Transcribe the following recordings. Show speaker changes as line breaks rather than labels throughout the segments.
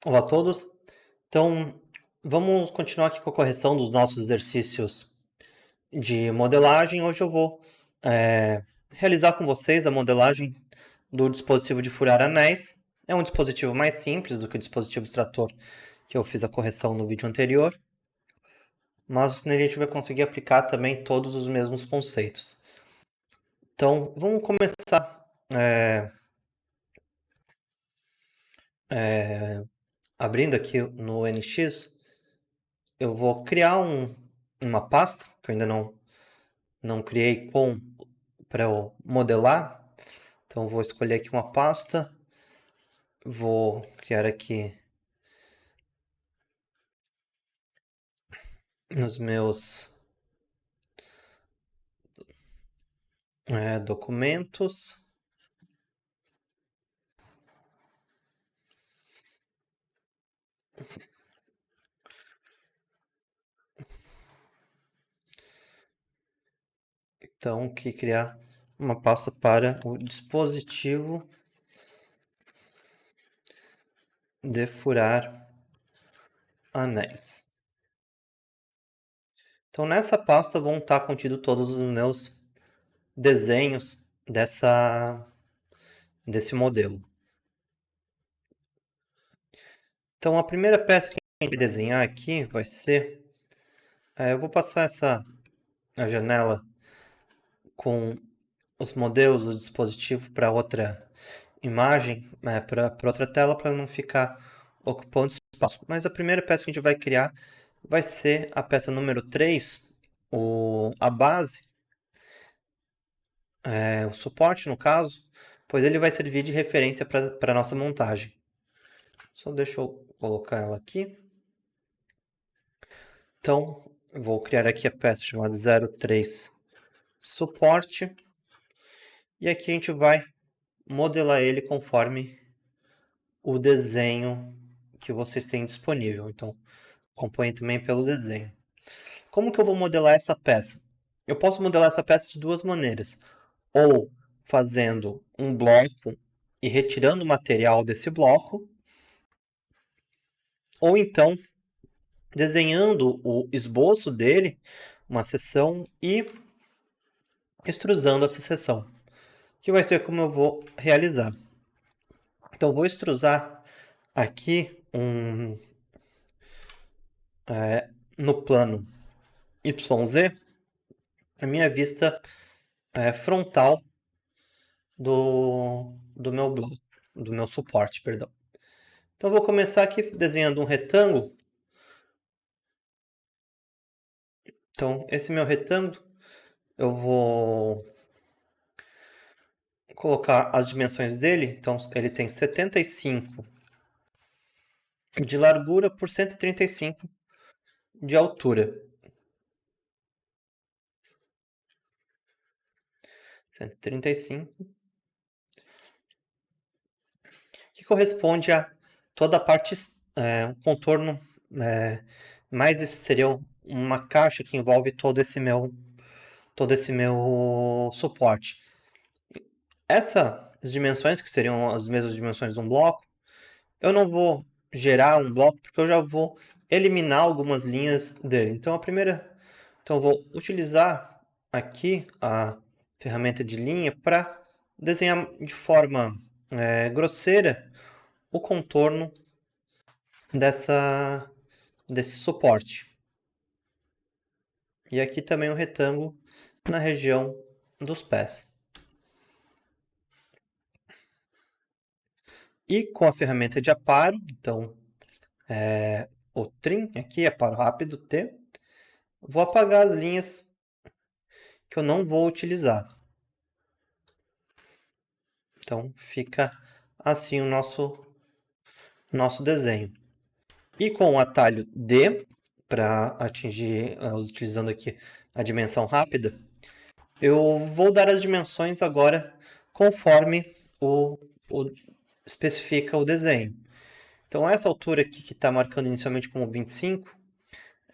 Olá a todos. Então, vamos continuar aqui com a correção dos nossos exercícios de modelagem. Hoje eu vou realizar com vocês a modelagem do dispositivo de furar anéis. É um dispositivo mais simples do que o dispositivo extrator que eu fiz a correção no vídeo anterior, mas nele a gente vai conseguir aplicar também todos os mesmos conceitos. Então, vamos começar abrindo aqui no NX. Eu vou criar uma pasta, que eu ainda não criei para eu modelar. Então vou escolher aqui uma pasta, vou criar aqui nos meus documentos. Então aqui criar uma pasta para o dispositivo de furar anéis. Então nessa pasta vão estar contidos todos os meus desenhos desse modelo. Então a primeira peça que a gente vai desenhar aqui vai ser... eu vou passar a janela com os modelos do dispositivo para outra imagem, para outra tela, para não ficar ocupando espaço. Mas a primeira peça que a gente vai criar vai ser a peça número 3, a base, o suporte no caso, pois ele vai servir de referência para a nossa montagem. Só deixa eu colocar ela aqui. Então, eu vou criar aqui a peça chamada 03 suporte. E aqui a gente vai modelar ele conforme o desenho que vocês têm disponível. Então, acompanhe também pelo desenho. Como que eu vou modelar essa peça? Eu posso modelar essa peça de duas maneiras. Ou fazendo um bloco e retirando o material desse bloco, ou então desenhando o esboço dele, uma seção, e extrusando essa seção, que vai ser como eu vou realizar. Então, vou extrusar aqui no plano YZ, a minha vista frontal do meu bloco, do meu suporte, perdão. Então, eu vou começar aqui desenhando um retângulo. Então, esse meu retângulo, eu vou colocar as dimensões dele. Então, ele tem 75 de largura por 135 de altura. 135, que corresponde a toda a parte, um contorno, mais seria uma caixa que envolve todo esse meu suporte. Essas dimensões, que seriam as mesmas dimensões de um bloco, eu não vou gerar um bloco, porque eu já vou eliminar algumas linhas dele. Então, eu vou utilizar aqui a ferramenta de linha para desenhar de forma grosseira o contorno desse suporte. E aqui também um retângulo na região dos pés. E com a ferramenta de aparo, então, o trim aqui, aparo rápido, T, vou apagar as linhas que eu não vou utilizar. Então, fica assim o nosso desenho. E com o atalho D, para atingir, utilizando aqui a dimensão rápida, eu vou dar as dimensões agora conforme o especifica o desenho. Então, essa altura aqui que está marcando inicialmente como 25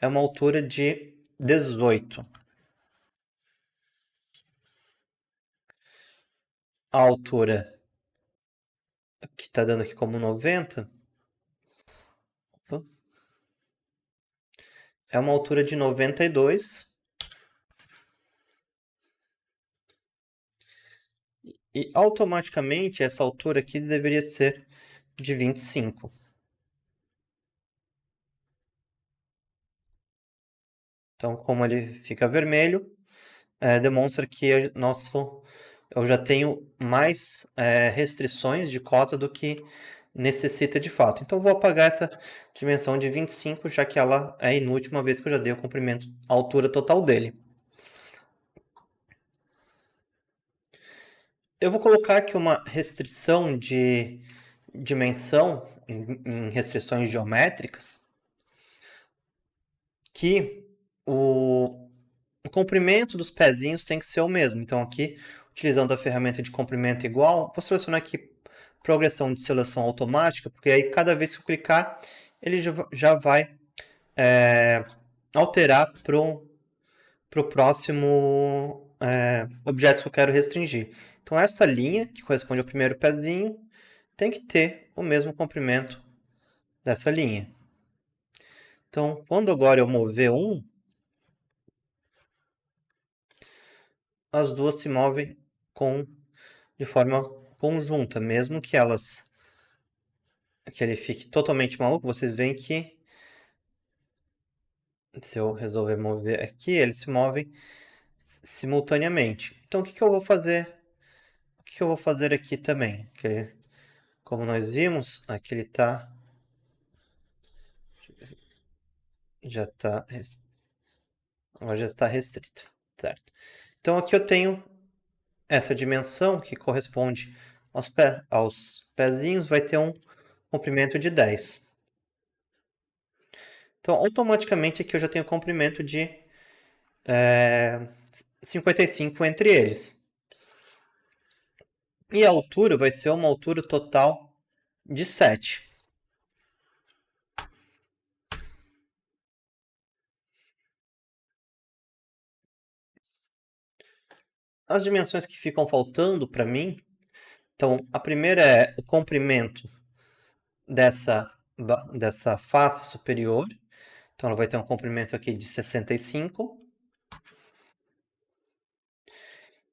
é uma altura de 18. A altura que está dando aqui como 90 é uma altura de 92. E automaticamente essa altura aqui deveria ser de 25. Então, como ele fica vermelho, demonstra que eu já tenho mais restrições de cota do que necessita de fato. Então, eu vou apagar essa dimensão de 25, já que ela é inútil, uma vez que eu já dei o comprimento, a altura total dele. Eu vou colocar aqui uma restrição de dimensão em restrições geométricas, que o comprimento dos pezinhos tem que ser o mesmo. Então aqui, utilizando a ferramenta de comprimento igual, vou selecionar aqui progressão de seleção automática, porque aí cada vez que eu clicar, ele já vai alterar para o próximo objeto que eu quero restringir. Então esta linha, que corresponde ao primeiro pezinho, tem que ter o mesmo comprimento dessa linha. Então, quando agora eu mover um, as duas se movem de forma conjunta, mesmo que ele fique totalmente maluco. Vocês veem que se eu resolver mover aqui, eles se movem simultaneamente. Então, o que eu vou fazer? O que eu vou fazer aqui também? Que, como nós vimos, aqui ele agora já está restrito, certo? Então, aqui eu tenho essa dimensão que corresponde aos pezinhos, vai ter um comprimento de 10. Então, automaticamente aqui eu já tenho comprimento de 55 entre eles. E a altura vai ser uma altura total de 7. As dimensões que ficam faltando para mim, então a primeira é o comprimento dessa face superior. Então ela vai ter um comprimento aqui de 65.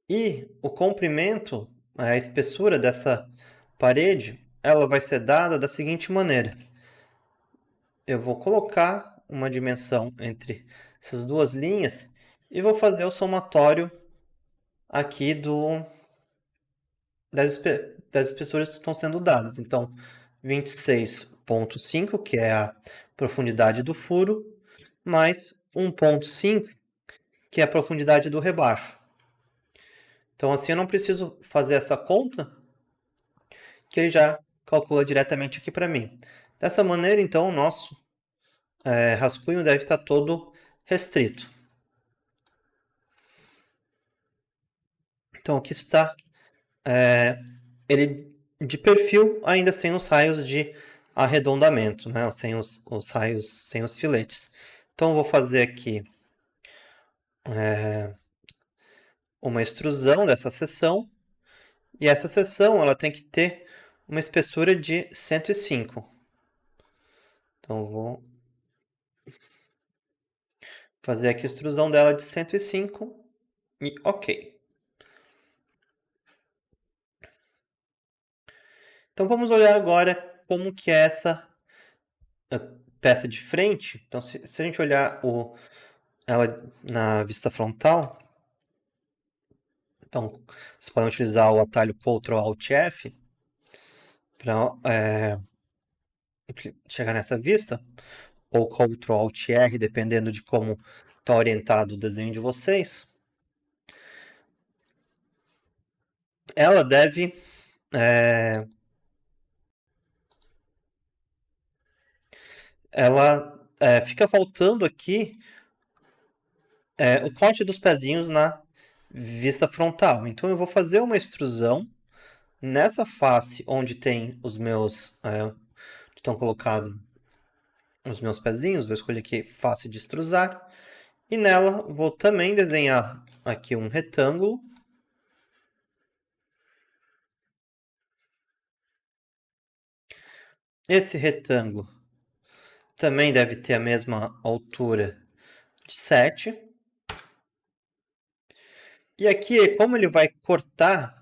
E o comprimento, a espessura dessa parede, ela vai ser dada da seguinte maneira. Eu vou colocar uma dimensão entre essas duas linhas e vou fazer o somatório aqui das espessuras que estão sendo dadas. Então, 26,5, que é a profundidade do furo, mais 1,5, que é a profundidade do rebaixo. Então, assim eu não preciso fazer essa conta, que ele já calcula diretamente aqui para mim. Dessa maneira, então, o nosso rascunho deve estar todo restrito. Então, aqui está ele de perfil, ainda sem os raios de arredondamento, né? Sem os raios, sem os filetes. Então, eu vou fazer aqui uma extrusão dessa seção. E essa seção ela tem que ter uma espessura de 105. Então, eu vou fazer aqui a extrusão dela de 105 e ok. Então, vamos olhar agora como que é essa peça de frente. Então, se a gente olhar ela na vista frontal, então vocês podem utilizar o atalho Ctrl Alt F para chegar nessa vista, ou Ctrl Alt R, dependendo de como está orientado o desenho de vocês. Ela deve fica faltando aqui o corte dos pezinhos na vista frontal. Então eu vou fazer uma extrusão nessa face onde tem os meus estão colocados os meus pezinhos. Vou escolher aqui face de extrusar e nela vou também desenhar aqui um retângulo. Esse retângulo também deve ter a mesma altura de 7. E aqui, como ele vai cortar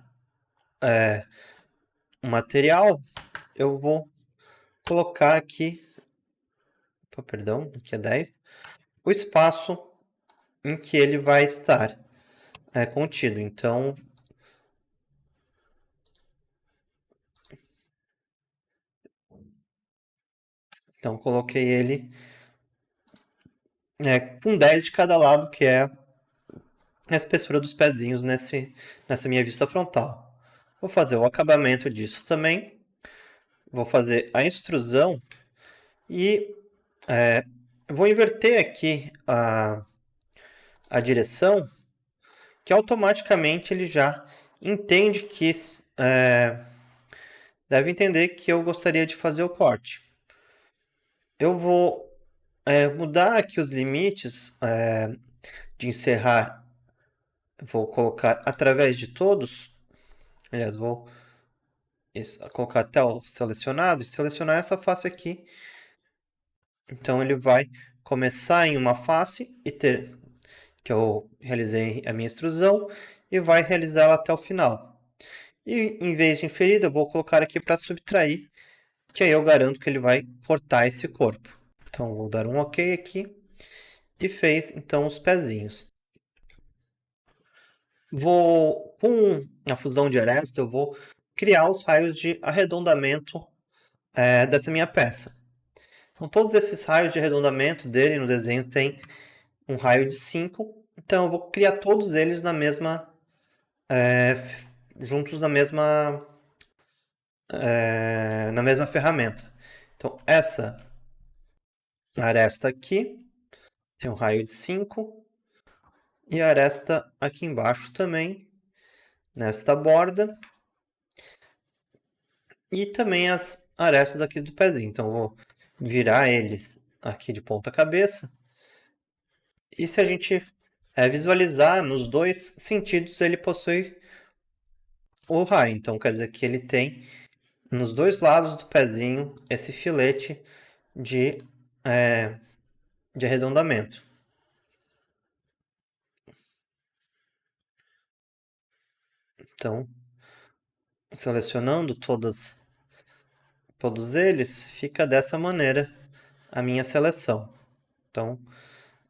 o material, eu vou colocar aqui, perdão, aqui é 10, o espaço em que ele vai estar contido. Então coloquei ele com 10 de cada lado, que é a espessura dos pezinhos nessa minha vista frontal. Vou fazer o acabamento disso também. Vou fazer a extrusão e vou inverter aqui a direção, que automaticamente ele já entende que deve entender que eu gostaria de fazer o corte. Eu vou mudar aqui os limites de encerrar. Vou colocar através de todos. Aliás, vou colocar até o selecionado e selecionar essa face aqui. Então ele vai começar em uma face e ter que eu realizei a minha extrusão e vai realizá-la até o final. E em vez de inferida, eu vou colocar aqui para subtrair, que aí eu garanto que ele vai cortar esse corpo. Então vou dar um OK aqui e fez então os pezinhos. Com a fusão de Aresta, eu vou criar os raios de arredondamento dessa minha peça. Então todos esses raios de arredondamento dele no desenho tem um raio de 5. Então eu vou criar todos eles juntos na mesma ferramenta. Então essa aresta aqui tem um raio de 5 e a aresta aqui embaixo também, nesta borda. E também as arestas aqui do pezinho. Então eu vou virar eles aqui de ponta cabeça. E se a gente visualizar nos dois sentidos, ele possui o raio. Então quer dizer que ele tem nos dois lados do pezinho esse filete de arredondamento. Então, selecionando todos eles, fica dessa maneira a minha seleção. Então,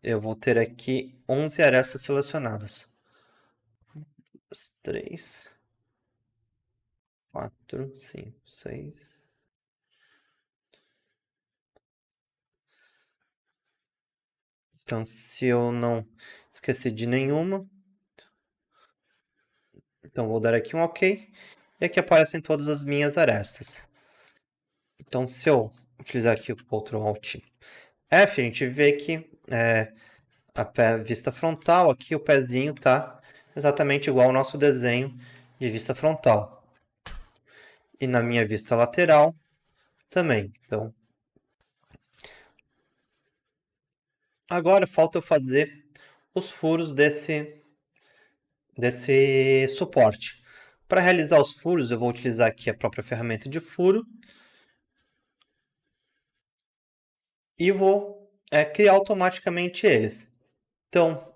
eu vou ter aqui 11 arestas selecionadas. 3, 4, 5, 6. Então, se eu não esqueci de nenhuma, então vou dar aqui um OK. E aqui aparecem todas as minhas arestas. Então, se eu utilizar aqui o Ctrl Alt F, a gente vê que a vista frontal, aqui o pezinho está exatamente igual ao nosso desenho de vista frontal. E na minha vista lateral também. Então, agora falta eu fazer os furos desse suporte. Para realizar os furos, eu vou utilizar aqui a própria ferramenta de furo e vou criar automaticamente eles. Então,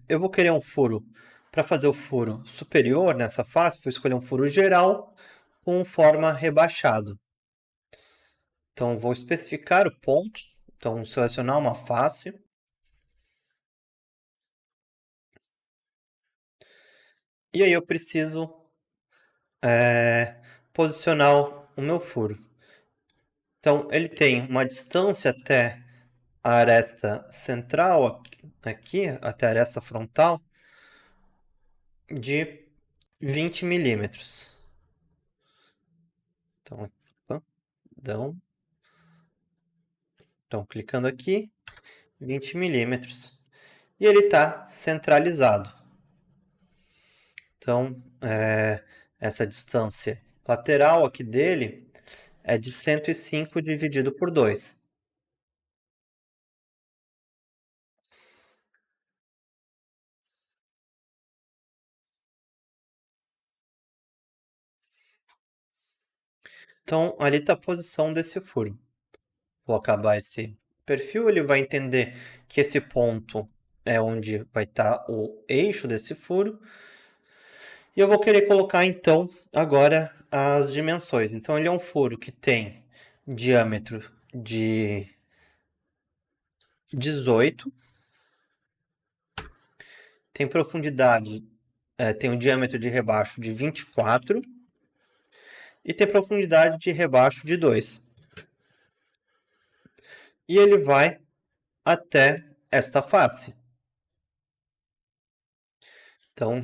eu vou querer um furo. Para fazer o furo superior nessa face, vou escolher um furo geral com forma rebaixado. Então, vou especificar o ponto. Então, selecionar uma face. E aí eu preciso posicionar o meu furo. Então, ele tem uma distância até a aresta central, aqui até a aresta frontal, de 20 milímetros. Então, clicando aqui, 20 milímetros. E ele está centralizado. Então, essa distância lateral aqui dele é de 105 dividido por 2. Então, ali está a posição desse furo. Vou acabar esse perfil, ele vai entender que esse ponto é onde vai estar o eixo desse furo. E eu vou querer colocar, então, agora as dimensões. Então, ele é um furo que tem diâmetro de 18, tem profundidade, tem um diâmetro de rebaixo de 24 e tem profundidade de rebaixo de 2. E ele vai até esta face. Então,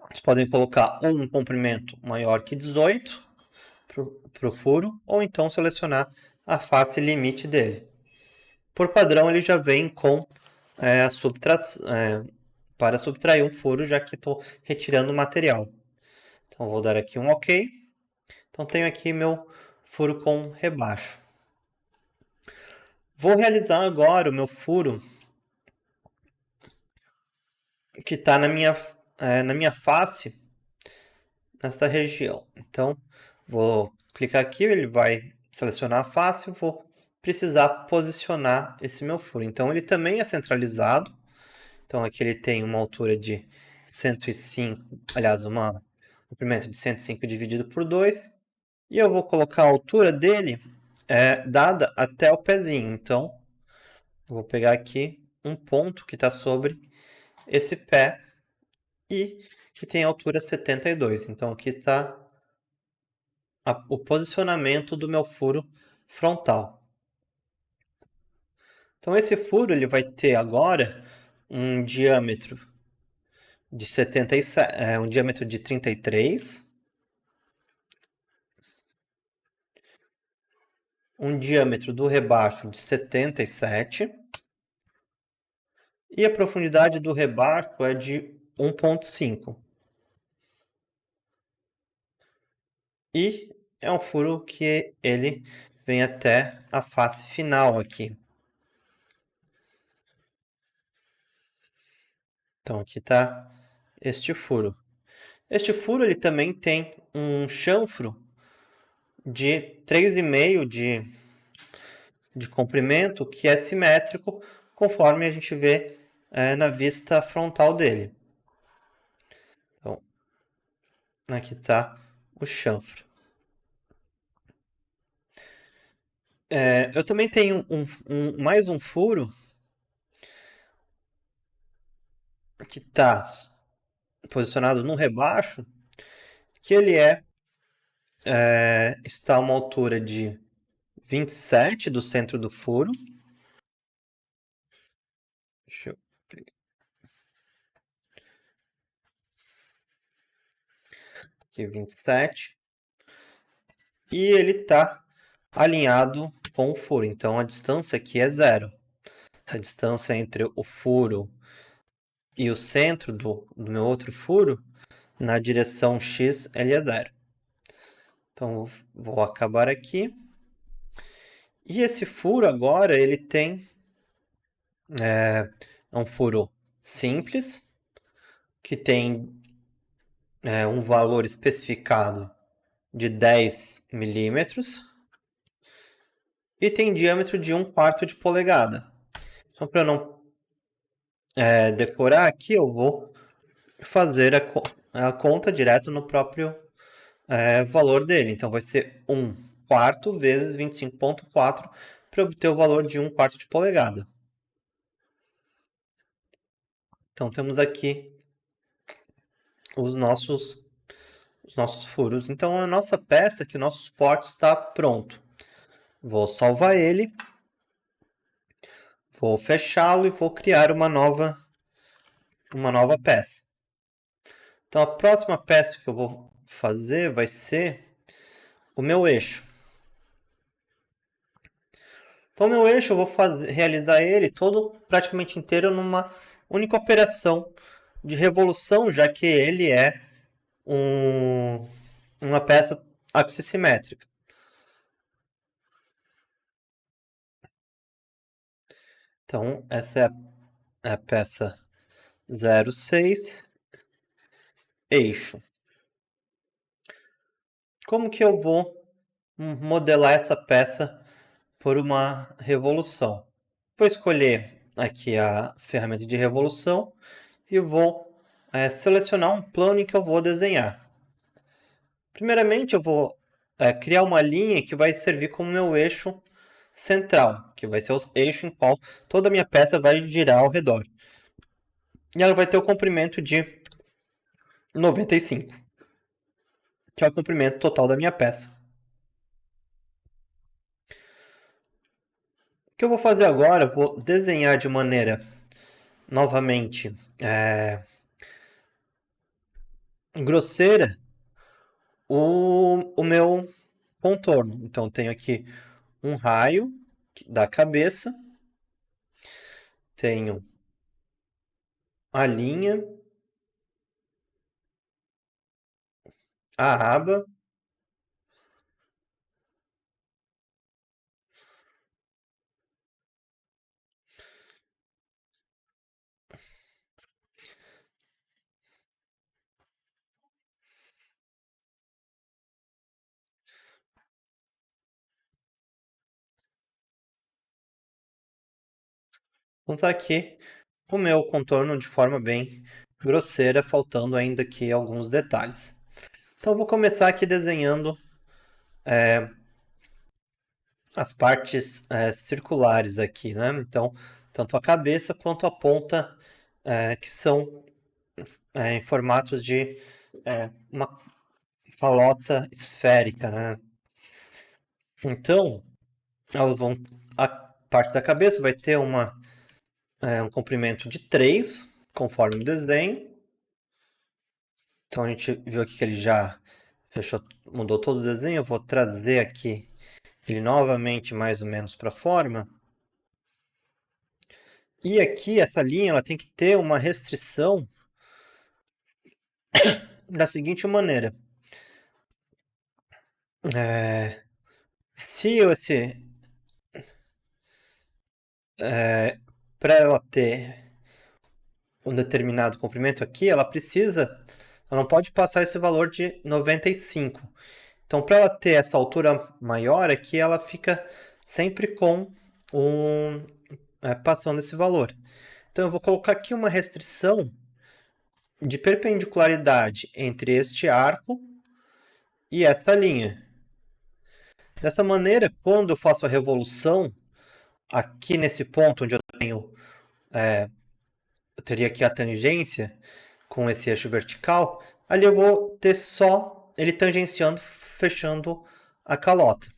vocês podem colocar um comprimento maior que 18 para o furo, ou então selecionar a face limite dele. Por padrão, ele já vem com para subtrair um furo, já que estou retirando o material. Então, vou dar aqui um OK. Então, tenho aqui meu furo com rebaixo. Vou realizar agora o meu furo que está na minha face, nesta região. Então, vou clicar aqui, ele vai selecionar a face, vou precisar posicionar esse meu furo. Então, ele também é centralizado. Então, aqui ele tem uma altura de 105, aliás, um comprimento de 105 dividido por 2. E eu vou colocar a altura dele dada até o pezinho. Então, eu vou pegar aqui um ponto que está sobre esse pé e que tem altura 72. Então, aqui está o posicionamento do meu furo frontal. Então, esse furo ele vai ter agora um diâmetro de 77, um diâmetro de 33, um diâmetro do rebaixo de 77 e a profundidade do rebaixo é de 1,5. E é um furo que ele vem até a face final aqui. Então aqui está este furo. Este furo ele também tem um chanfro de 3,5 de comprimento, que é simétrico, conforme a gente vê na vista frontal dele. Então, aqui está o chanfro. Eu também tenho mais um furo que está posicionado no rebaixo, que ele está a uma altura de 27 do centro do furo. Deixa eu pegar aqui, 27. E ele está alinhado com o furo. Então, a distância aqui é 0. Essa distância entre o furo e o centro do meu outro furo, na direção X, ele é 0. Então, vou acabar aqui. E esse furo agora, ele tem um furo simples, que tem um valor especificado de 10 milímetros e tem diâmetro de 1/4 de polegada. Então, para eu não decorar aqui, eu vou fazer a conta direto no próprio valor dele. Então, vai ser 1/4 vezes 25,4 para obter o valor de 1/4 de polegada. Então, temos aqui os nossos furos. Então, a nossa peça, que o nosso suporte está pronto. Vou salvar ele, vou fechá-lo e vou criar uma nova peça. Então, a próxima peça que eu vou fazer vai ser o meu eixo. Então, o meu eixo eu vou realizar ele todo praticamente inteiro numa única operação de revolução, já que ele é uma peça axissimétrica. Então, essa é a peça 06, eixo. como que eu vou modelar essa peça por uma revolução? Vou escolher aqui a ferramenta de revolução e vou selecionar um plano em que eu vou desenhar. Primeiramente, eu vou criar uma linha que vai servir como meu eixo central, que vai ser o eixo em qual toda a minha peça vai girar ao redor. E ela vai ter o comprimento de 95, que é o comprimento total da minha peça. O que eu vou fazer agora, eu vou desenhar de maneira, novamente, grosseira o meu contorno. Então, eu tenho aqui um raio da cabeça, tenho a linha, a aba, vou usar aqui o meu contorno de forma bem grosseira, faltando ainda aqui alguns detalhes. Então, eu vou começar aqui desenhando as partes circulares aqui, né? Então, tanto a cabeça quanto a ponta, que são em formatos de uma calota esférica, né? Então, elas vão, a parte da cabeça vai ter um comprimento de 3, conforme o desenho. Então, a gente viu aqui que ele já fechou, mudou todo o desenho. Eu vou trazer aqui ele novamente mais ou menos para a forma. E aqui, essa linha, ela tem que ter uma restrição da seguinte maneira. Se esse, para ela ter um determinado comprimento aqui, ela não pode passar esse valor de 95. Então, para ela ter essa altura maior aqui, ela fica sempre com passando esse valor. Então, eu vou colocar aqui uma restrição de perpendicularidade entre este arco e esta linha. Dessa maneira, quando eu faço a revolução, aqui nesse ponto onde eu teria aqui a tangência com esse eixo vertical, ali eu vou ter só ele tangenciando, fechando a calota.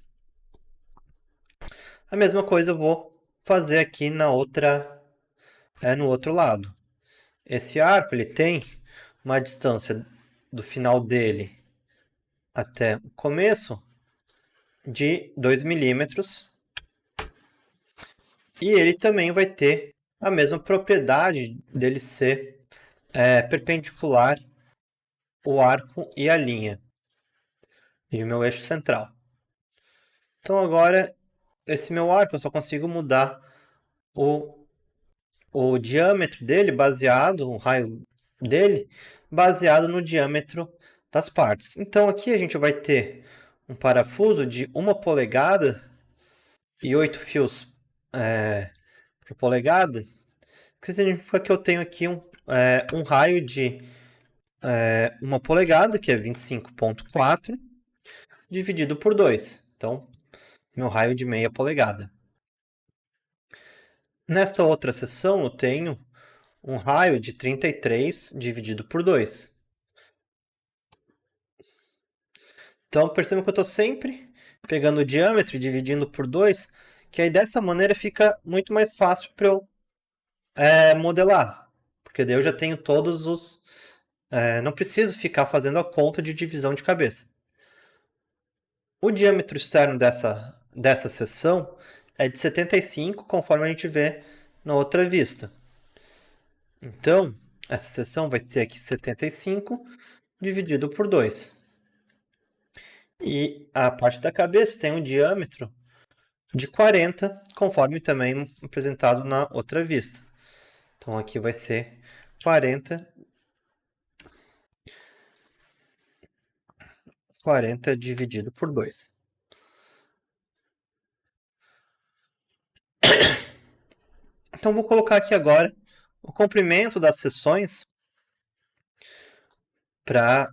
A mesma coisa eu vou fazer aqui no outro lado. Esse arco ele tem uma distância do final dele até o começo de 2 milímetros. E ele também vai ter a mesma propriedade dele ser perpendicular o arco e a linha e o meu eixo central. Então agora esse meu arco eu só consigo mudar o, o diâmetro dele baseado, o raio dele, baseado no diâmetro das partes. Então aqui a gente vai ter um parafuso de 1 polegada e 8 fios por polegada, que significa que eu tenho aqui um raio de 1 polegada, que é 25,4, dividido por 2. Então, meu raio de meia polegada. Nesta outra seção, eu tenho um raio de 33 dividido por 2. Então, percebam que eu estou sempre pegando o diâmetro e dividindo por 2, que aí dessa maneira fica muito mais fácil para eu modelar. Porque daí eu já tenho todos os... não preciso ficar fazendo a conta de divisão de cabeça. O diâmetro externo dessa seção é de 75, conforme a gente vê na outra vista. Então, essa seção vai ter aqui 75 dividido por 2. E a parte da cabeça tem um diâmetro de 40, conforme também apresentado na outra vista. Então, aqui vai ser 40 40 dividido por 2. Então, vou colocar aqui agora o comprimento das seções para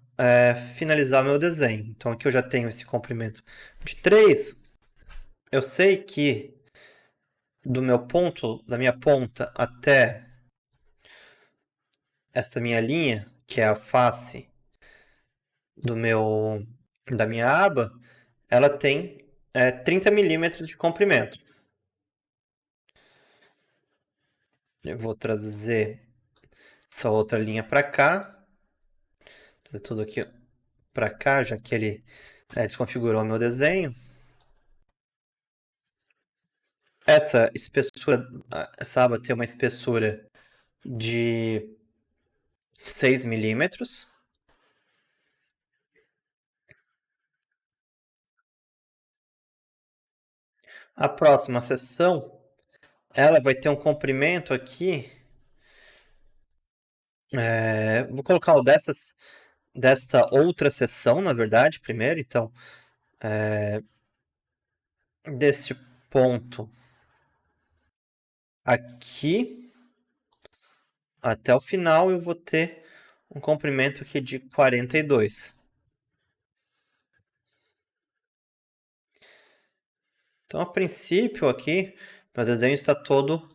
finalizar meu desenho. Então, aqui eu já tenho esse comprimento de 3. Eu sei que do meu ponto, da minha ponta até esta minha linha, que é a face da minha aba, ela tem 30 milímetros de comprimento. Eu vou trazer essa outra linha para cá, trazer tudo aqui para cá, já que ele desconfigurou meu desenho. Essa espessura, essa aba tem uma espessura de 6 milímetros. A próxima seção, ela vai ter um comprimento aqui. Vou colocar o desta outra seção, na verdade, primeiro. Então, desse ponto aqui até o final, eu vou ter um comprimento aqui de 42. Então, a princípio aqui, meu desenho está todo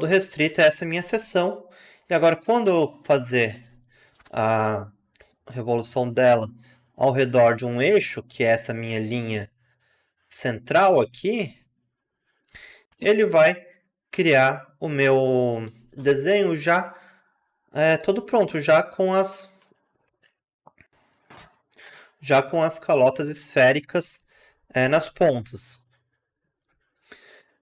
restrito a essa minha seção. E agora, quando eu fazer a revolução dela ao redor de um eixo, que é essa minha linha central aqui, ele vai criar o meu desenho já todo pronto, já com as calotas esféricas nas pontas.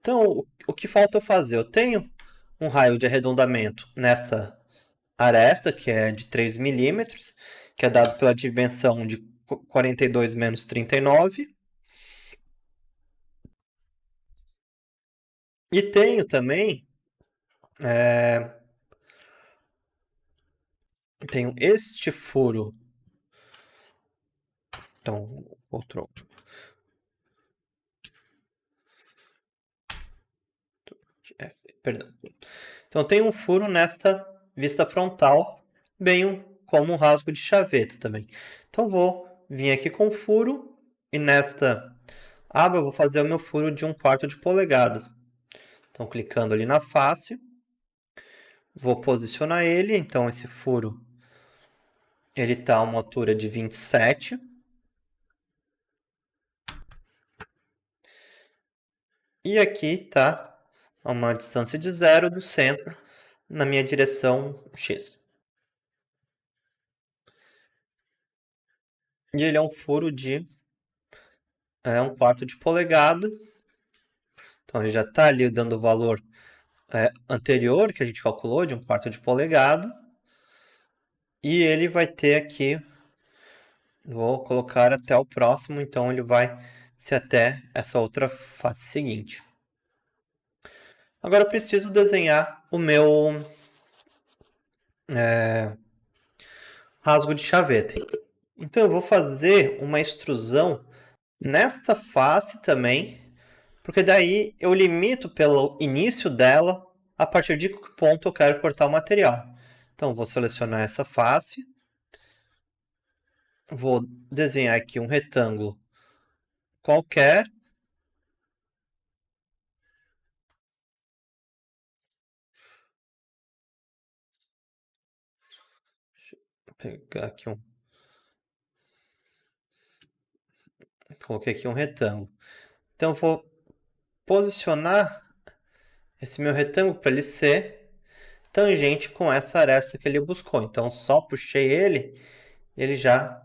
Então, o que falta eu fazer? Eu tenho um raio de arredondamento nesta aresta, que é de 3 milímetros, que é dado pela dimensão de 42 menos 39. E tenho também tenho este furo. Então, outro. Perdão. Então, tem um furo nesta vista frontal, bem como um rasgo de chaveta também. Então, vou vir aqui com o furo e nesta aba eu vou fazer o meu furo de 1/4 de polegada. Então, clicando ali na face, vou posicionar ele. Então, esse furo ele está a uma altura de 27. E aqui está a uma distância de 0 do centro, na minha direção X. E ele é um furo de 1/4 de polegada. Então, ele já está ali dando o valor anterior que a gente calculou, de 1/4 de polegada. E ele vai ter aqui, vou colocar até o próximo, então ele vai ser até essa outra face seguinte. Agora eu preciso desenhar o meu rasgo de chaveta. Então eu vou fazer uma extrusão nesta face também, porque daí eu limito pelo início dela a partir de que ponto eu quero cortar o material. Então vou selecionar essa face, vou desenhar aqui um retângulo qualquer. Deixa eu pegar aqui coloquei aqui um retângulo. Então eu vou posicionar esse meu retângulo para ele ser tangente com essa aresta que ele buscou. Então só puxei ele já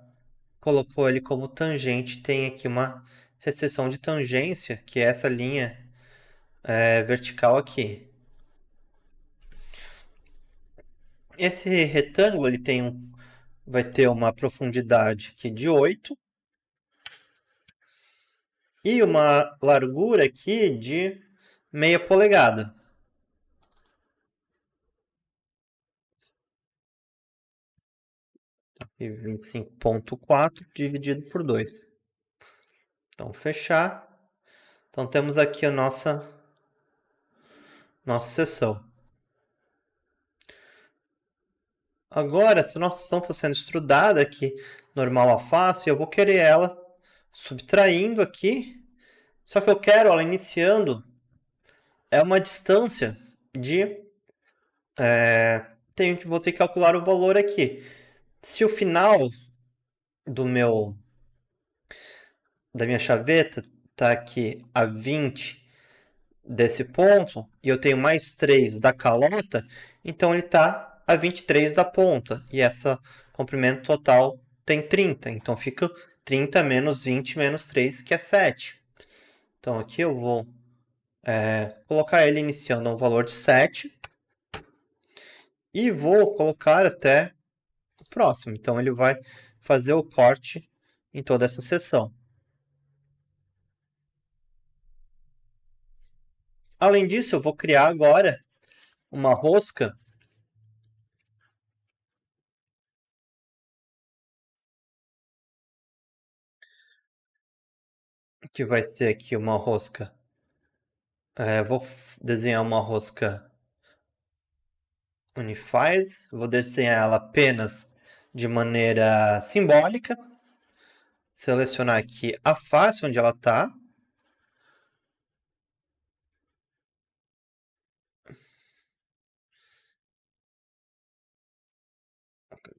colocou ele como tangente. Tem aqui uma restrição de tangência, que é essa linha vertical aqui. Esse retângulo ele vai ter uma profundidade aqui de 8 e uma largura aqui de meia polegada. e 25,4 dividido por 2. Então, fechar. Então, temos aqui a nossa seção. Agora, essa nossa seção está sendo estudada aqui, normal a face, eu vou querer ela subtraindo aqui, só que eu quero ela iniciando, é uma distância de... vou ter que calcular o valor aqui. Se o final da minha chaveta está aqui a 20 desse ponto, e eu tenho mais 3 da calota, então ele está a 23 da ponta. E esse comprimento total tem 30. Então fica 30 menos 20 menos 3, que é 7. Então aqui eu vou colocar ele iniciando a um valor de 7. E vou colocar até o próximo. Então ele vai fazer o corte em toda essa seção. Além disso, eu vou criar agora uma rosca que vai ser aqui uma rosca. Vou desenhar uma rosca Unified. Vou desenhar ela apenas de maneira simbólica. Selecionar aqui a face onde ela está.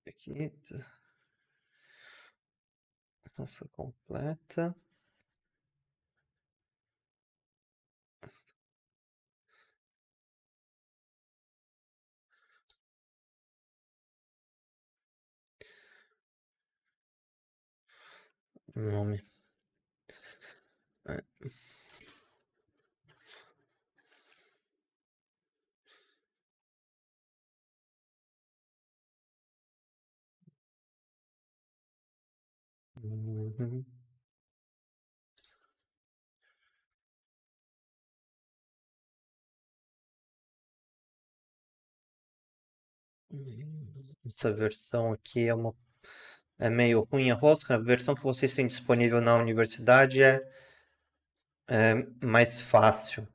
Aqui. Nossa, completa. Nome. Uhum. Essa versão aqui é meio ruim a rosca. A versão que vocês têm disponível na universidade é mais fácil.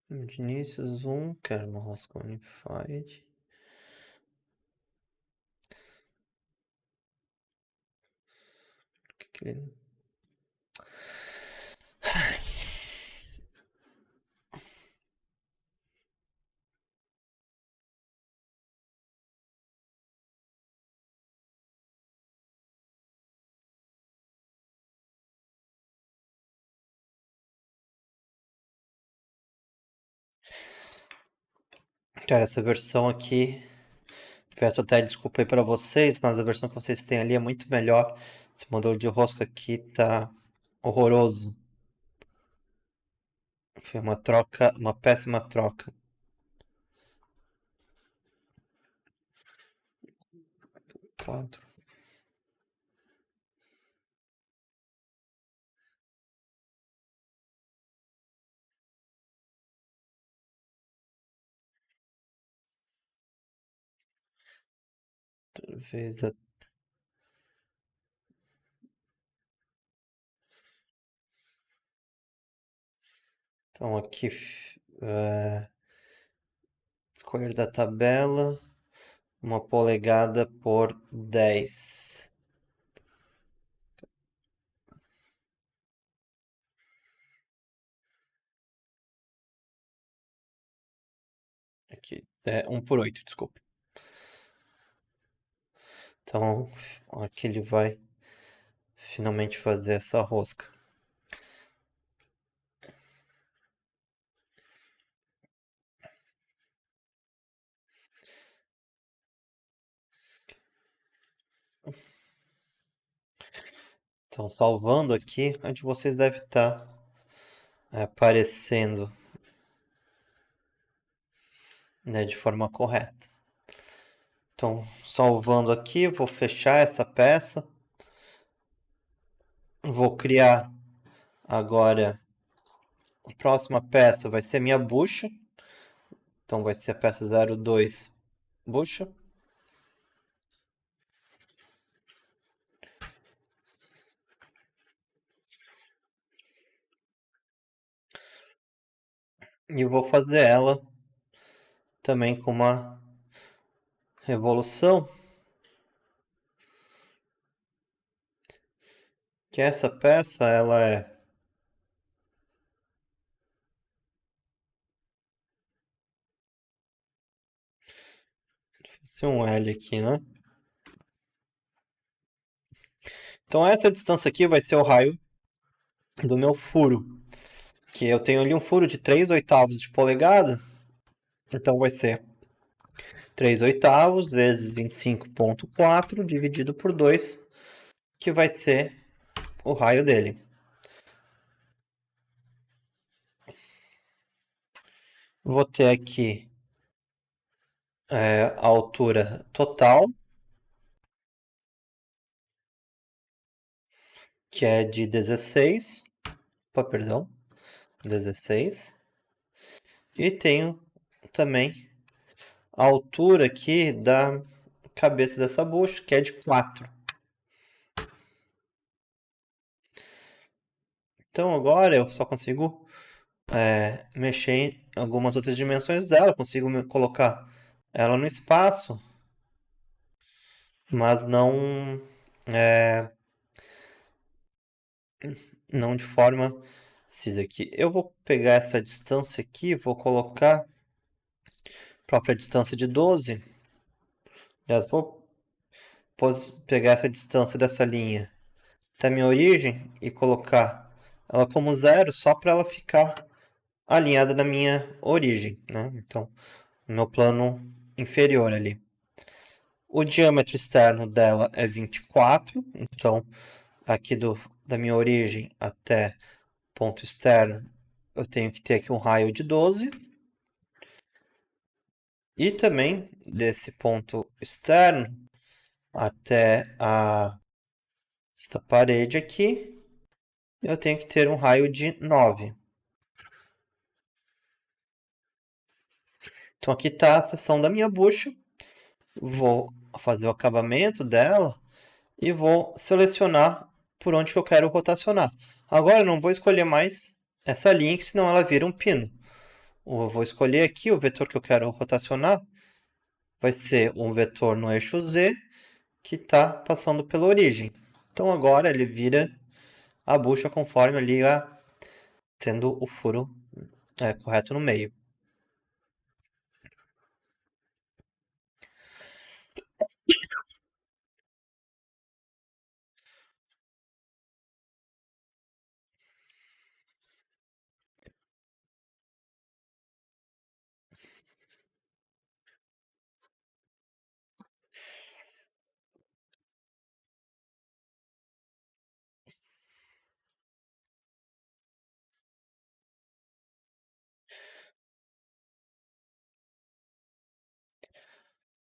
De início, zoom, quero uma rosca unified. Que ele... Cara, essa versão aqui, peço até desculpa aí pra vocês, mas a versão que vocês têm ali é muito melhor. Esse modelo de rosca aqui tá horroroso. Foi uma troca, uma péssima troca. Quatro. Talvez então aqui escolher da tabela 1 polegada por 10. Aqui, 1 por 8, desculpa. Então, aqui ele vai finalmente fazer essa rosca. Então, salvando aqui, a de vocês deve estar aparecendo, né, de forma correta. Então, salvando aqui, vou fechar essa peça. Vou criar agora a próxima peça, vai ser minha bucha. Então vai ser a peça 02 bucha. E vou fazer ela também com uma revolução. Que essa peça, ela é um L aqui, né? Então essa distância aqui vai ser o raio do meu furo. Que eu tenho ali um furo de 3/8 de polegada. Então vai ser 3/8 vezes 25,4 dividido por 2, que vai ser o raio dele. Vou ter aqui a altura total, que é de 16. Opa, perdão, 16. E tenho também a altura aqui da cabeça dessa bucha, que é de 4. Então agora eu só consigo mexer em algumas outras dimensões dela, consigo colocar ela no espaço, mas não de forma precisa aqui. Eu vou pegar essa distância aqui, vou colocar a própria distância de 12. Aliás, vou pegar essa distância dessa linha até a minha origem e colocar ela como 0, só para ela ficar alinhada na minha origem, né? Então, no meu plano inferior ali. O diâmetro externo dela é 24, então aqui da minha origem até ponto externo eu tenho que ter aqui um raio de 12. E também desse ponto externo até esta parede aqui, eu tenho que ter um raio de 9. Então aqui está a seção da minha bucha. Vou fazer o acabamento dela e vou selecionar por onde que eu quero rotacionar. Agora eu não vou escolher mais essa linha, que senão ela vira um pino. Eu vou escolher aqui o vetor que eu quero rotacionar. Vai ser um vetor no eixo Z, que está passando pela origem. Então agora ele vira a bucha conforme ali tendo o furo correto no meio.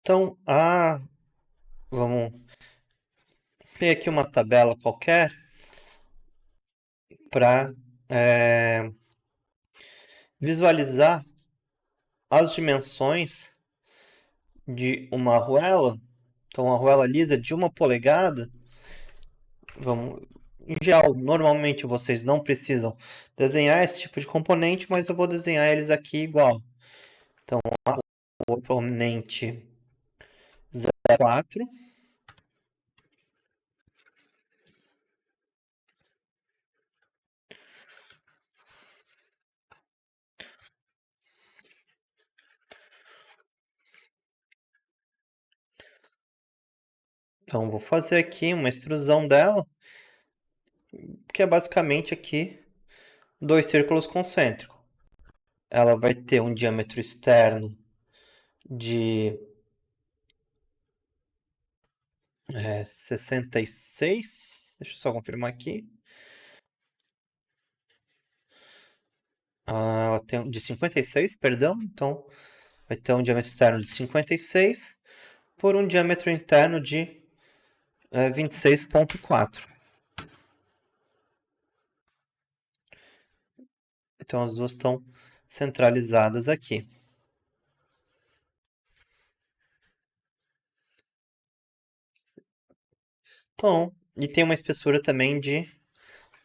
Então, vamos ver aqui uma tabela qualquer para visualizar as dimensões de uma arruela. Então, uma arruela lisa de 1 polegada. Em geral, normalmente vocês não precisam desenhar esse tipo de componente, mas eu vou desenhar eles aqui igual. Então, o componente 0,4. Então, vou fazer aqui uma extrusão dela, que é basicamente aqui 2 círculos concêntricos. Ela vai ter um diâmetro externo de 66. Deixa eu só confirmar aqui. Ela tem de 56, perdão. Então, vai ter um diâmetro externo de 56 por um diâmetro interno de 26,4. Então, as duas estão centralizadas aqui. Então, e tem uma espessura também de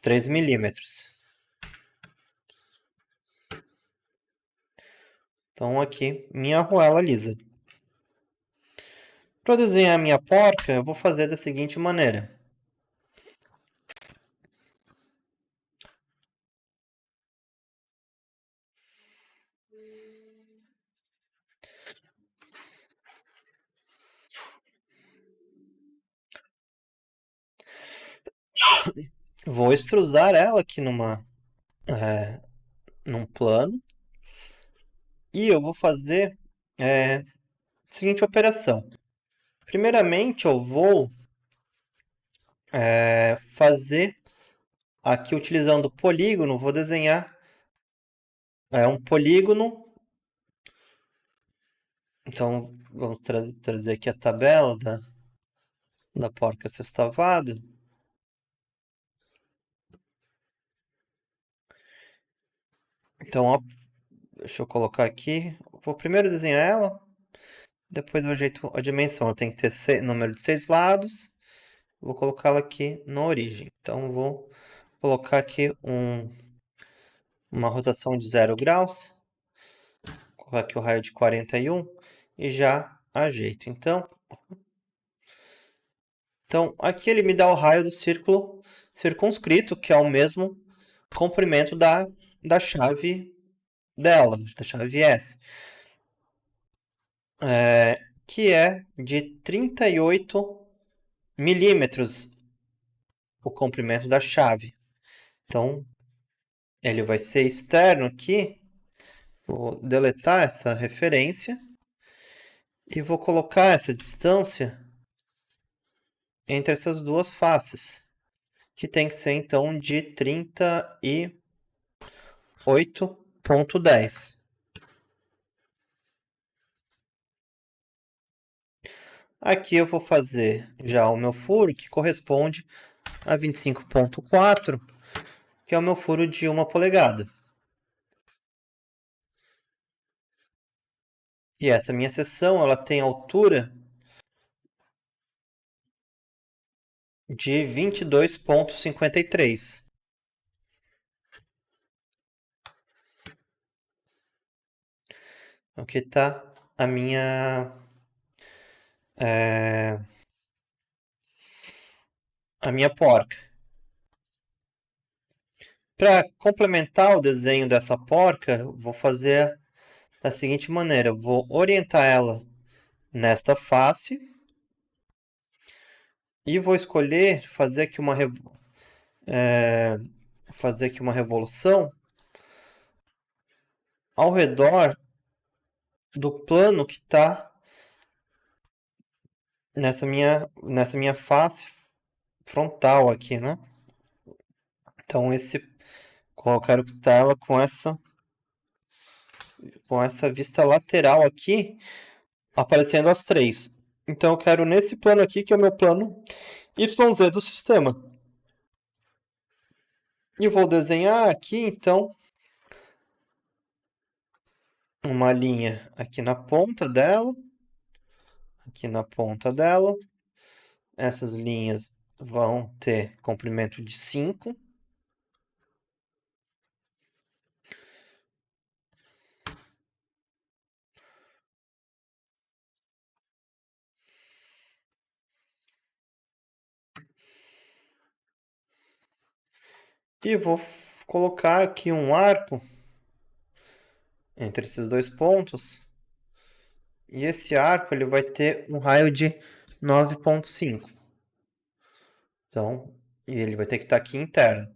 3 milímetros. Então, aqui, minha arruela lisa. Para desenhar a minha porca, eu vou fazer da seguinte maneira. Vou extrusar ela aqui num plano. E eu vou fazer a seguinte operação. Primeiramente, eu vou fazer aqui utilizando o polígono, vou desenhar um polígono. Então, vamos trazer aqui a tabela da porca sextavada. Então, ó, deixa eu colocar aqui. Vou primeiro desenhar ela, depois eu ajeito a dimensão. Ela tem que ter número de 6 lados. Vou colocá-la aqui na origem. Então, vou colocar aqui uma rotação de 0 graus. Vou colocar aqui o raio de 41 e já ajeito. Então, aqui ele me dá o raio do círculo circunscrito, que é o mesmo comprimento da chave dela, da chave S, que é de 38 milímetros o comprimento da chave. Então, ele vai ser externo aqui. Vou deletar essa referência e vou colocar essa distância entre essas duas faces, que tem que ser então de 38,10. Aqui eu vou fazer já o meu furo, que corresponde a 25,4, que é o meu furo de 1 polegada. E essa minha seção, ela tem altura de 22,53. Aqui está a minha porca. Para complementar o desenho dessa porca, vou fazer da seguinte maneira. Eu vou orientar ela nesta face e vou escolher fazer aqui uma revolução ao redor do plano que está nessa minha face frontal aqui, né? Então eu quero que tá ela com essa vista lateral aqui, aparecendo as três. Então eu quero nesse plano aqui, que é o meu plano YZ do sistema. E vou desenhar aqui, então, uma linha aqui na ponta dela. Aqui na ponta dela. Essas linhas vão ter comprimento de 5. E vou colocar aqui um arco entre esses dois pontos. E esse arco ele vai ter um raio de 9,5. Então, e ele vai ter que estar aqui interno.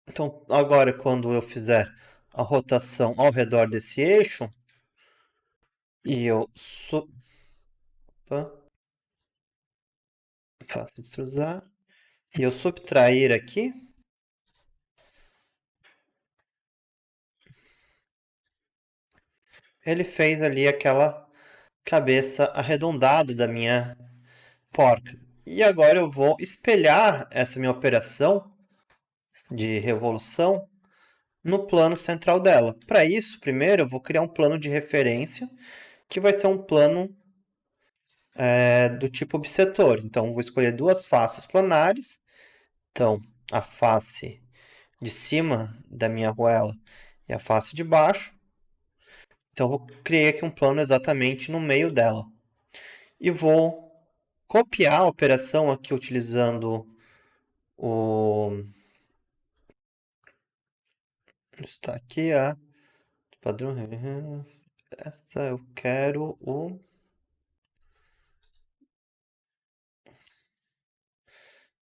Então, agora quando eu fizer a rotação ao redor desse eixo, e eu faço de extrusar, e eu subtrair aqui, ele fez ali aquela cabeça arredondada da minha porca. E agora eu vou espelhar essa minha operação de revolução no plano central dela. Para isso, primeiro eu vou criar um plano de referência, que vai ser um plano do tipo bissetor. Então, vou escolher duas faces planares. Então, a face de cima da minha arruela e a face de baixo. Então, eu vou criar aqui um plano exatamente no meio dela. E vou copiar a operação aqui utilizando o... Está aqui a padrão. Esta eu quero o...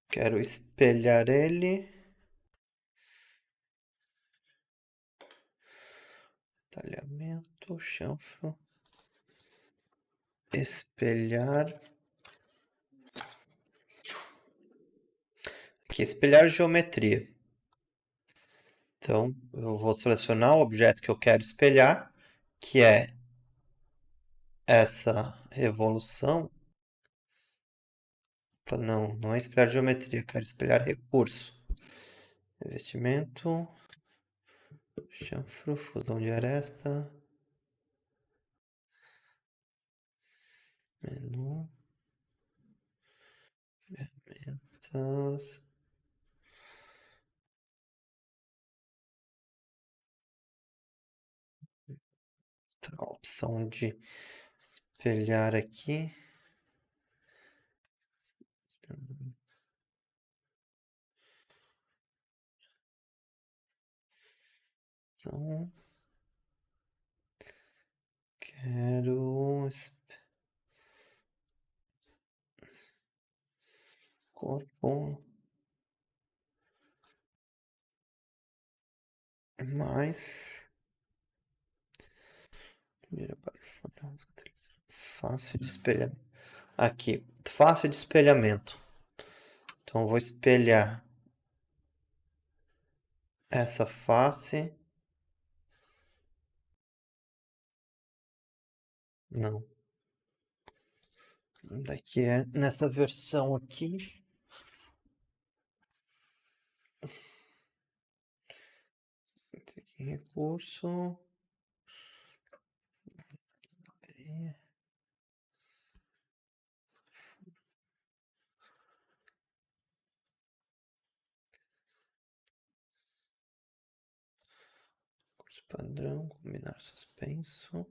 Quero espelhar ele. Talhamento, chanfro. Espelhar. Aqui, espelhar geometria. Então, eu vou selecionar o objeto que eu quero espelhar, que é essa revolução. Não, não é espelhar geometria, eu quero espelhar recurso. Revestimento, chanfro, fusão de aresta, menu, ferramentas. A opção de espelhar aqui. Então, quero corpo mais fácil de espelhamento. Aqui, fácil de espelhamento. Então, eu vou espelhar essa face. Não. Daqui é nessa versão aqui. Esse aqui, recurso. Recurso padrão, combinar suspenso.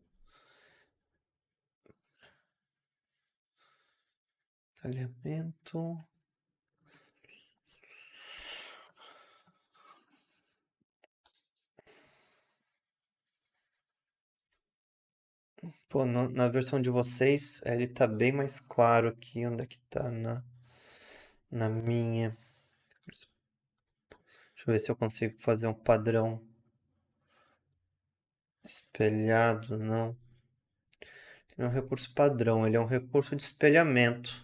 Talhamento. Pô, na versão de vocês, ele tá bem mais claro aqui. Onde é que tá na minha? Deixa eu ver se eu consigo fazer um padrão espelhado. Não. Ele é um recurso padrão, ele é um recurso de espelhamento.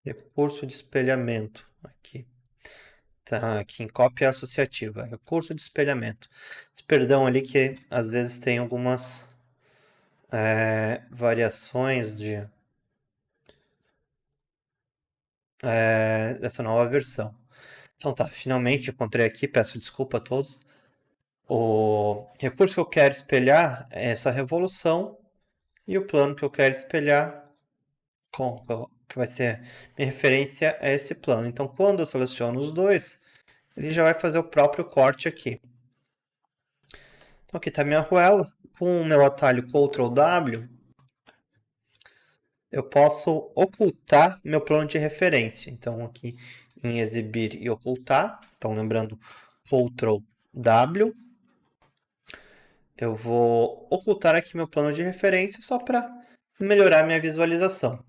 Recurso de espelhamento. Aqui. Tá, aqui em cópia associativa. Recurso de espelhamento. Perdão ali que às vezes tem algumas variações dessa nova versão. Então tá, finalmente encontrei aqui, peço desculpa a todos. O recurso que eu quero espelhar é essa revolução e o plano que eu quero espelhar que vai ser minha referência a esse plano. Então, quando eu seleciono os dois, ele já vai fazer o próprio corte aqui. Então, aqui está minha arruela. Com o meu atalho Ctrl W, eu posso ocultar meu plano de referência. Então, aqui em exibir e ocultar, então lembrando Ctrl W, eu vou ocultar aqui meu plano de referência só para melhorar minha visualização.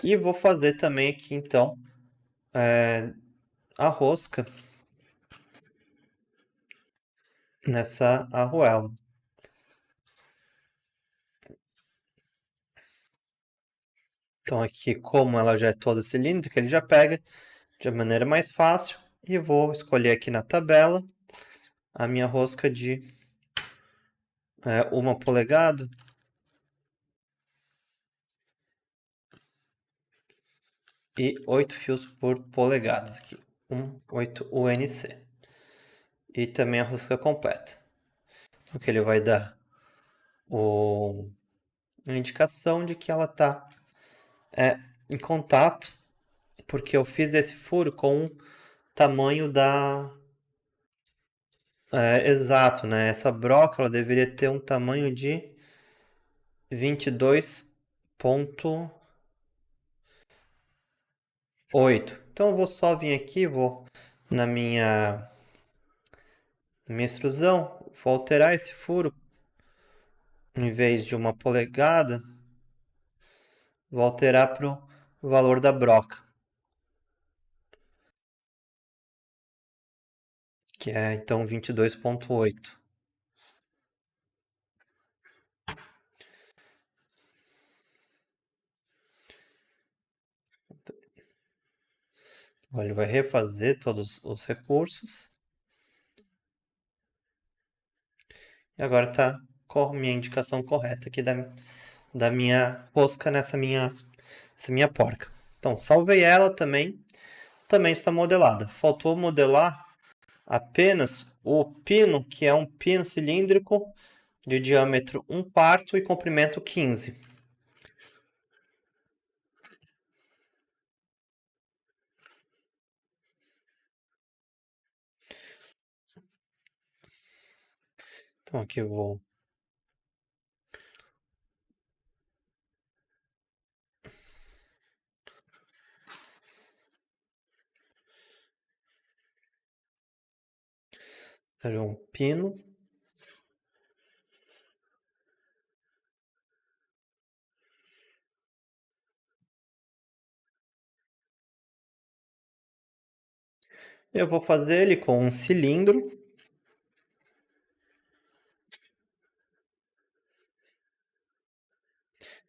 E vou fazer também aqui, então, a rosca nessa arruela. Então aqui, como ela já é toda cilíndrica, ele já pega de maneira mais fácil. E vou escolher aqui na tabela a minha rosca de 1 polegada. E 8 fios por polegada aqui. 8 UNC. E também a rosca completa. O que ele vai dar uma indicação de que ela está em contato, porque eu fiz esse furo com o tamanho da... exato, né? Essa broca ela deveria ter um tamanho de 22,8. Então eu vou só vir aqui, vou na minha extrusão, vou alterar esse furo. Em vez de 1 polegada, vou alterar para o valor da broca, que é então 22,8. Agora ele vai refazer todos os recursos. E agora está com a minha indicação correta aqui da minha rosca nessa minha porca. Então, salvei ela também. Também está modelada. Faltou modelar apenas o pino, que é um pino cilíndrico de diâmetro 1/4 e comprimento 15. Então aqui eu vou fazer um pino. Eu vou fazer ele com um cilindro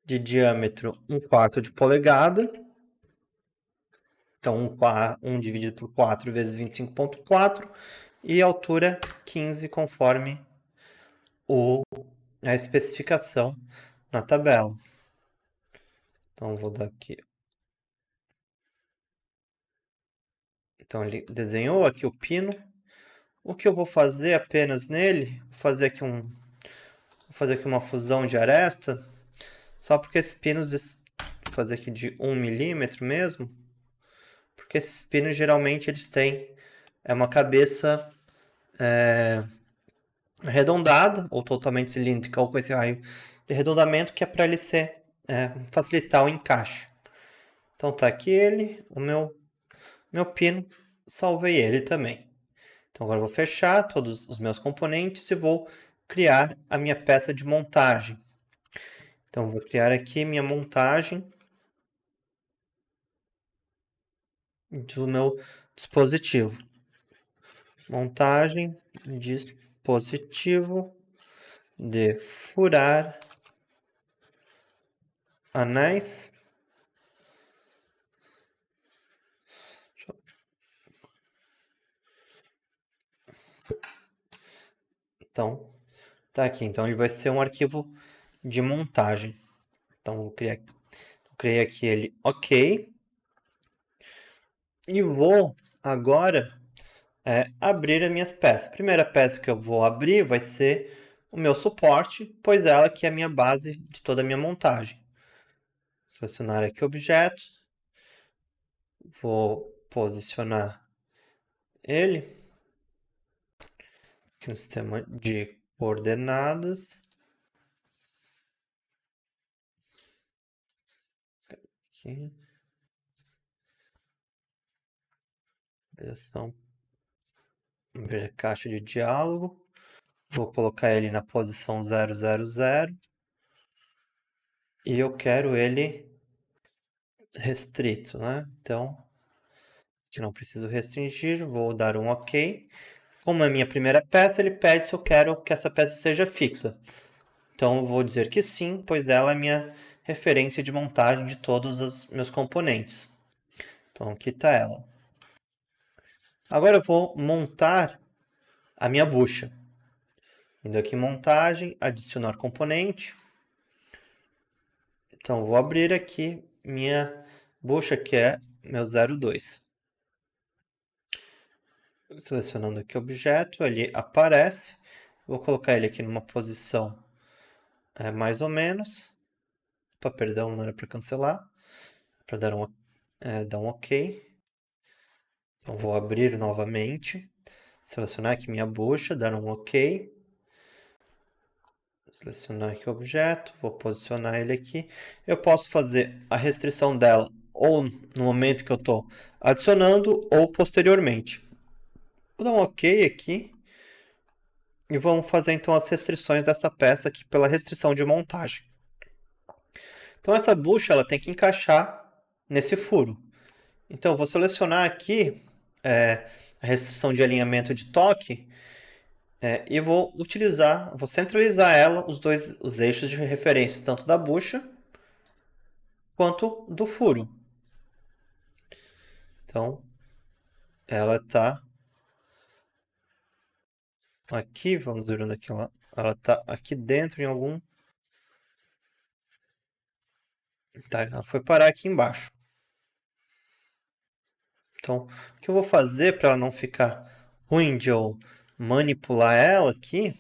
de diâmetro 1/4 de polegada. Então, 1 dividido por 4 vezes 25,4. E altura 15, conforme a especificação na tabela. Então, vou dar aqui. Então, ele desenhou aqui o pino. O que eu vou fazer apenas nele, vou fazer aqui uma fusão de aresta, só porque esses pinos, vou fazer aqui de 1 milímetro mesmo, porque esses pinos geralmente eles têm uma cabeça arredondada ou totalmente cilíndrica ou com esse raio de arredondamento que é para ele facilitar o encaixe. Então tá aqui ele, o meu pino, salvei ele também. Então agora eu vou fechar todos os meus componentes e vou criar a minha peça de montagem. Então vou criar aqui minha montagem do meu dispositivo. Montagem dispositivo de furar anéis. Então, tá aqui. Então, ele vai ser um arquivo de montagem. Então, vou criei aqui ele OK. E vou agora abrir as minhas peças. A primeira peça que eu vou abrir vai ser o meu suporte, pois ela que é a minha base de toda a minha montagem. Selecionar aqui objeto. Vou posicionar ele aqui no sistema de coordenadas. Aqui. Direção. Ver caixa de diálogo. Vou colocar ele na posição 000. E eu quero ele restrito, né? Então, que não preciso restringir, vou dar um OK. Como é a minha primeira peça, ele pede se eu quero que essa peça seja fixa. Então, eu vou dizer que sim, pois ela é minha referência de montagem de todos os meus componentes. Então, aqui está ela. Agora eu vou montar a minha bucha. Indo aqui em montagem, adicionar componente. Então, vou abrir aqui minha bucha, que é meu 02. Selecionando aqui o objeto, ele aparece. Vou colocar ele aqui numa posição mais ou menos. Opa, perdão, não era para cancelar. Para dar um OK. Então, vou abrir novamente. Selecionar aqui minha bucha, dar um OK. Selecionar aqui o objeto, vou posicionar ele aqui. Eu posso fazer a restrição dela ou no momento que eu estou adicionando ou posteriormente. Vou dar um OK aqui. E vamos fazer então as restrições dessa peça aqui pela restrição de montagem. Então essa bucha ela tem que encaixar nesse furo. Então eu vou selecionar aqui a restrição de alinhamento de toque e vou centralizar ela, os eixos de referência, tanto da bucha quanto do furo. Então, ela está aqui, vamos ver onde é que ela está aqui dentro em algum... Tá, ela foi parar aqui embaixo. Então, o que eu vou fazer para ela não ficar ruim de eu manipular ela aqui,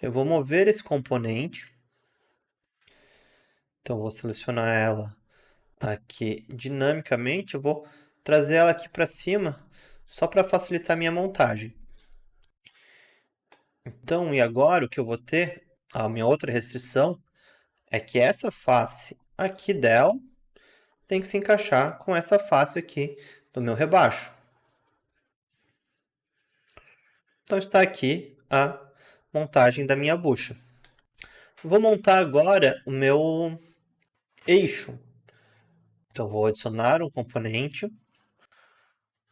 eu vou mover esse componente. Então, vou selecionar ela aqui dinamicamente, eu vou trazer ela aqui para cima, só para facilitar a minha montagem. Então, e agora o que eu vou ter, a minha outra restrição, é que essa face aqui dela tem que se encaixar com essa face aqui do meu rebaixo. Então está aqui a montagem da minha bucha. Vou montar agora o meu eixo. Então vou adicionar um componente,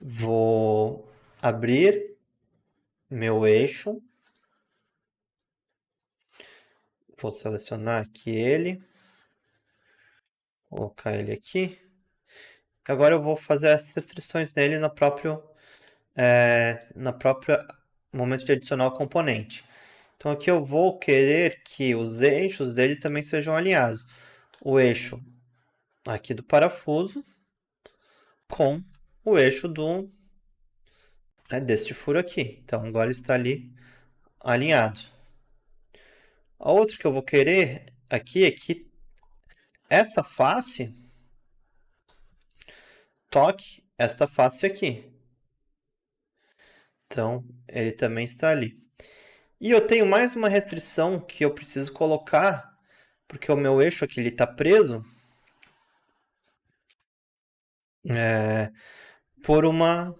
vou abrir meu eixo, vou selecionar aqui ele, colocar ele aqui. Agora eu vou fazer as restrições nele na própria momento de adicionar o componente. Então aqui eu vou querer que os eixos dele também sejam alinhados. O eixo aqui do parafuso com o eixo deste furo aqui. Então agora está ali alinhado. A outra que eu vou querer aqui é que essa face toque esta face aqui. Então ele também está ali. E eu tenho mais uma restrição que eu preciso colocar, porque o meu eixo aqui está preso por uma...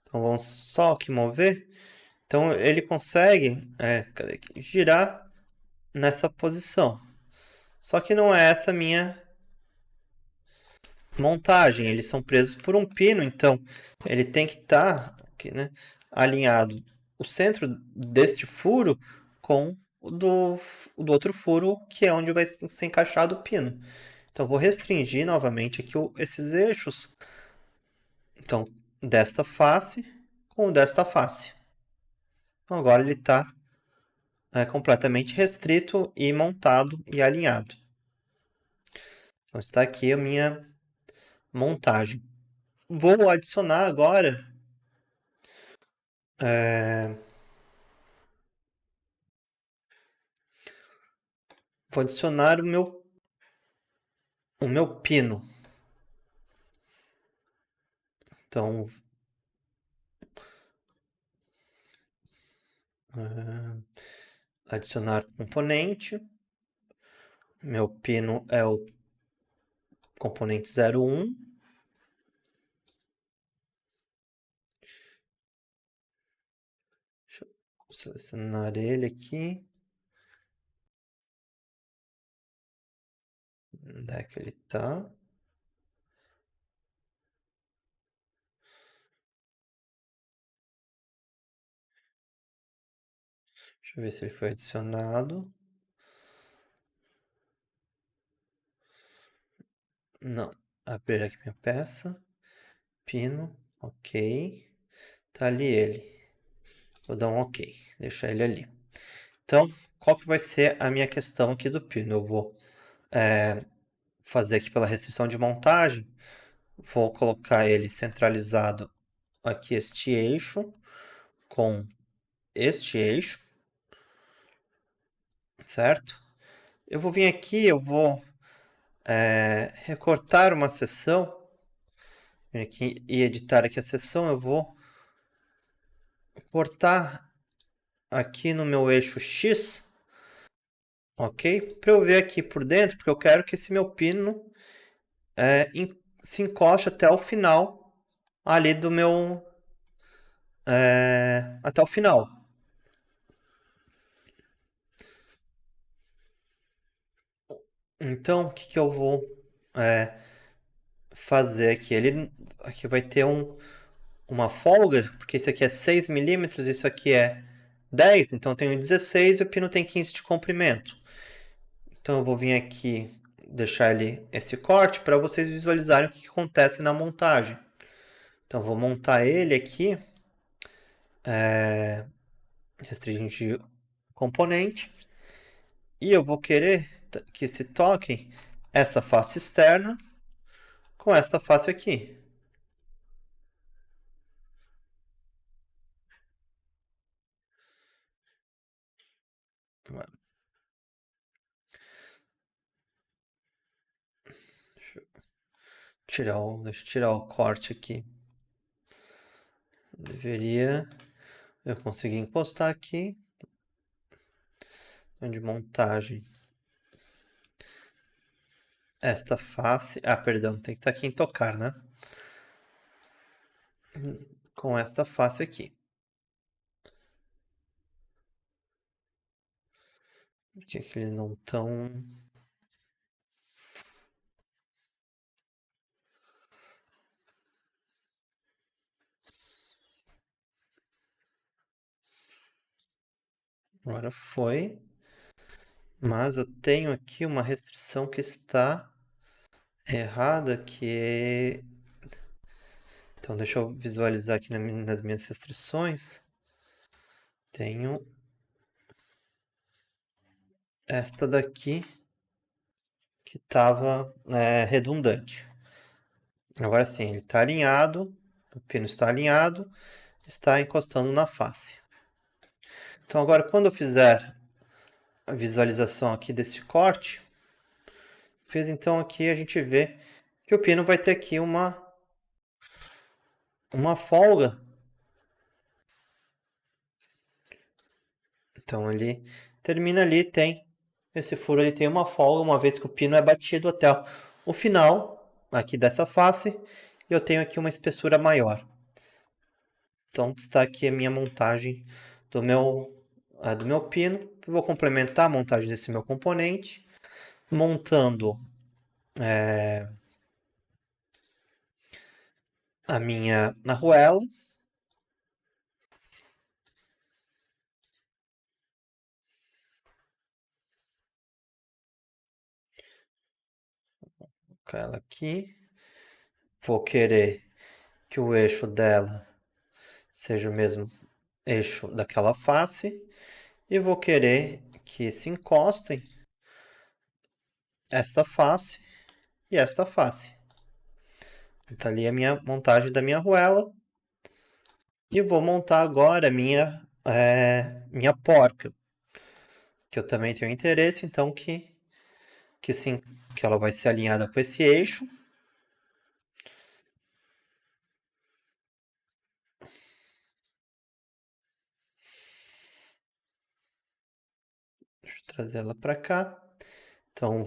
Então vamos só aqui mover. Então ele consegue girar nessa posição. Só que não é essa minha montagem. Eles são presos por um pino, então ele tem que estar aqui, né, alinhado o centro deste furo com o do outro furo, que é onde vai ser encaixado o pino. Então vou restringir novamente aqui esses eixos. Então, desta face com desta face. Então, agora ele está completamente restrito e montado e alinhado. Então está aqui a minha montagem. Vou adicionar agora vou adicionar o meu pino. Então, adicionar componente. Meu pino é o componente 01. Deixa eu selecionar ele aqui. Onde é que ele está? Deixa eu ver se ele foi adicionado. Não. Abrir aqui minha peça. Pino. Ok. Tá ali ele. Vou dar um ok. Deixar ele ali. Então, qual que vai ser a minha questão aqui do pino? Eu vou fazer aqui pela restrição de montagem. Vou colocar ele centralizado aqui, este eixo, com este eixo, certo? Eu vou vir aqui, eu vou recortar uma seção, vir aqui e editar aqui a seção, eu vou cortar aqui no meu eixo X, ok? Para eu ver aqui por dentro, porque eu quero que esse meu pino se encoste até o final ali do meu... até o final. Então, o que que eu vou fazer aqui? Ele aqui vai ter uma folga, porque isso aqui é 6 milímetros, isso aqui é 10, então eu tenho 16 e o pino tem 15 de comprimento. Então eu vou vir aqui deixar ele esse corte para vocês visualizarem o que acontece na montagem. Então eu vou montar ele aqui, restringir componente, e eu vou querer que se toquem essa face externa com esta face aqui. Deixa eu tirar o corte aqui. Deveria eu conseguir encostar aqui. De montagem. Esta face. Ah, perdão, tem que estar aqui em tocar, né? Com esta face aqui. Por que que eles não estão... Agora foi. Mas eu tenho aqui uma restrição que está errada, que é... Então, deixa eu visualizar aqui nas minhas restrições. Tenho esta daqui que estava redundante. Agora sim, ele está alinhado, o pino está alinhado, está encostando na face. Então agora quando eu fizer a visualização aqui desse corte, fez então aqui a gente vê que o pino vai ter aqui uma folga. Então ele termina ali, tem esse furo, ele tem uma folga, uma vez que o pino é batido até o final aqui dessa face, e eu tenho aqui uma espessura maior. Então está aqui a minha montagem do meu pino. Eu vou complementar a montagem desse meu componente, montando a minha arruela. Vou colocar ela aqui. Vou querer que o eixo dela seja o mesmo eixo daquela face. E vou querer que se encostem esta face e esta face. Então ali a minha montagem da minha arruela. E vou montar agora a minha porca, que eu também tenho interesse, então sim, que ela vai ser alinhada com esse eixo. Deixa eu trazer ela para cá. Então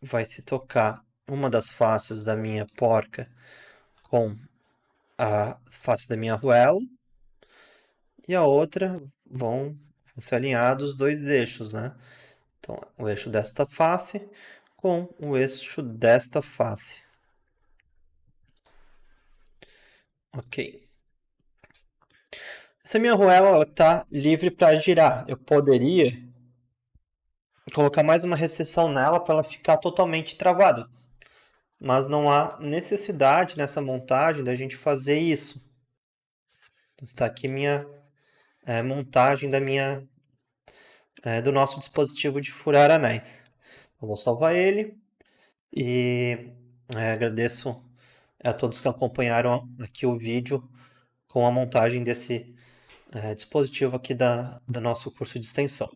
vai se tocar uma das faces da minha porca com a face da minha arruela e a outra vão ser alinhados os dois eixos, né? Então o eixo desta face com o eixo desta face. Ok. Essa minha arruela está livre para girar. Eu poderia colocar mais uma restrição nela para ela ficar totalmente travada. Mas não há necessidade nessa montagem da gente fazer isso. Então, está aqui minha montagem do nosso dispositivo de furar anéis. Eu vou salvar ele e agradeço a todos que acompanharam aqui o vídeo com a montagem desse dispositivo aqui do nosso curso de extensão.